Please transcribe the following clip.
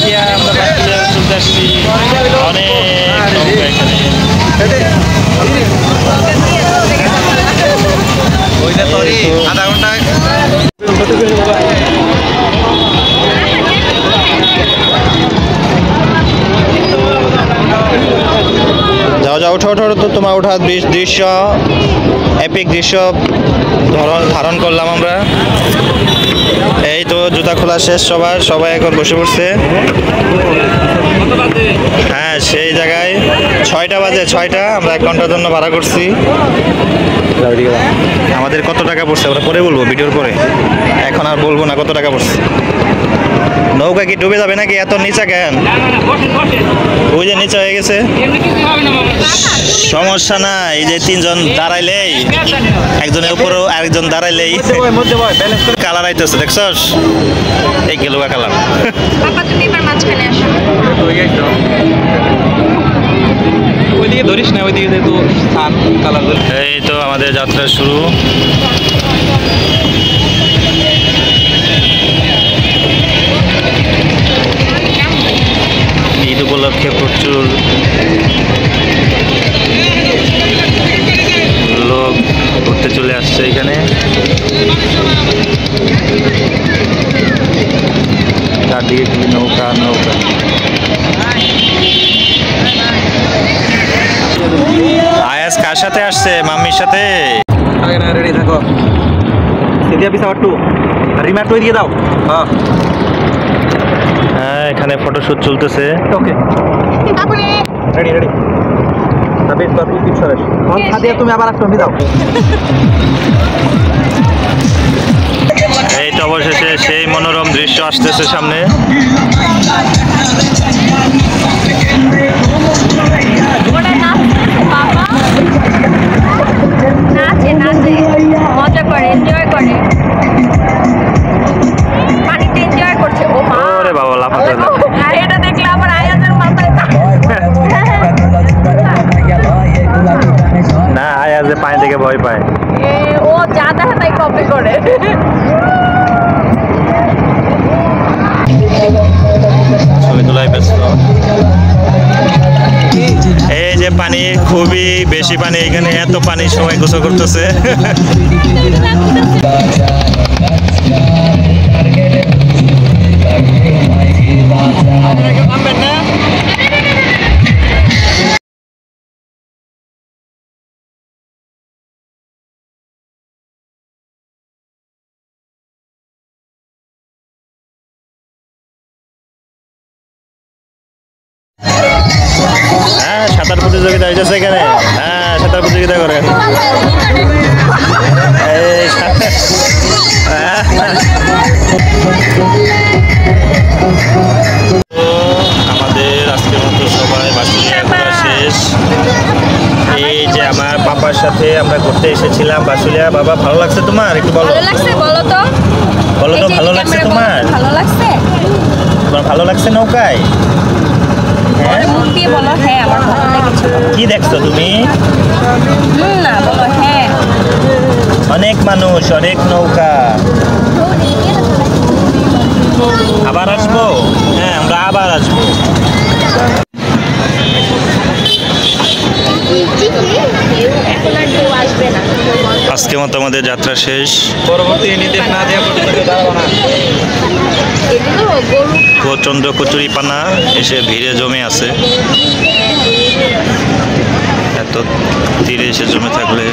দিয়া আমরা বাসুলিয়া চলতে আসছি। অনেক নৌকা এখানে। আধা ঘন্টায় যাও যাও, ওঠো ওঠো, তো তোমার ওঠার দৃশ্য, এপিক দৃশ্য ধারণ করলাম আমরা। এই তো জুতা খোলা শেষ সবার, সবাই এখন বসে পড়ছে। হ্যাঁ, সেই জায়গায় 6টা বাজে, 6টা। আমরা 1 ঘন্টার জন্য ভাড়া করছি। আমাদের কত টাকা পড়ছে আমরা পরে বলবো, ভিডিওর পরে। এখন আর বলবো না কত টাকা পড়ছে। নৌকা কি ডুবে যাবে নাকি? এত নিচা কেন? ওই যে নিচে হয়ে গেছে। সমস্যা না, এই যে 3জন দাঁড়াইলেই, একজনের উপরও আরেকজন দাঁড়াইলেই কালার আইতেছে, দেখছস? এই গেলুয়া কালার। ওইদিকে ধরিস না, ওইদিকে যেহেতু স্থান কালার। এই তো আমাদের যাত্রা শুরু। ঈদ উপলক্ষে প্রচুর লোক ঘুরতে চলে আসছে এখানে। চারদিকে কি নৌকা নৌকা। আয়াস কার সাথে আসছে? মাম্মির সাথে। আগে না, রেডি থাকো। সিটিয়া পিস আবার 2 রিমার তো দিয়ে দাও। হ্যাঁ হ্যাঁ, এখানে ফটোশুট চলতেছে। ওকে, রেডি রেডি। তবে তুই পিছনে আসো। সাদিয়া তুমি আবার আসো, দাও। এই তো অবশেষে সেই মনোরম দৃশ্য আসতেছে সামনে। মজা করে, এনজয় করে, পানিতে এনজয় করছে। ও মা, ওরে বাবা, লাফাতে আর এটা দেখলে আমার আয়াজের মাথায় না, আয়াজে পানি থেকে ভয় পায়। ও যা দেখে তাই কপি করে। ছবি তোলায় ব্যস্ত। এই যে পানি, খুবই বেশি পানি এখানে। এত পানি সবাই গোসল করতেছে। হ্যাঁ, সাঁতার প্রতিযোগিতা হইতেছে এখানে। হ্যাঁ, সাঁতার প্রতিযোগিতা করেন। এই আমাদের আজকের মতো সবাই বাসুলিয়া ঘোরা শেষ। এই যে আমার পাপার সাথে আমরা ঘুরতে এসেছিলাম বাসুলিয়া। বাবা, ভালো লাগছে তোমার? একটু বলো। ভালো লাগছে, বলো তো। বলো তো, ভালো লাগছে তোমার? ভালো লাগছে। তোমার ভালো লাগছে নৌকায়? হ্যাঁ, মুখ দিয়ে বলো হ্যাঁ, আমার ভালো লেগেছে। কি দেখছো তুমি? না, বলো হ্যাঁ। অনেক মানুষ, অনেক নৌকা। আবার আসবো? হ্যাঁ, আমরা আবার আসবো। এখন আর কেউ আসবে না। আজকের মতো আমাদের যাত্রা শেষ। পরবর্তী নির্দেশ না দেওয়া পর্যন্ত দাঁড়াবো না। এগুলো গরু প্রচন্ড কচুরিপানা এসে ভিড়ে জমে আছে। এত তীরে এসে জমে থাকলে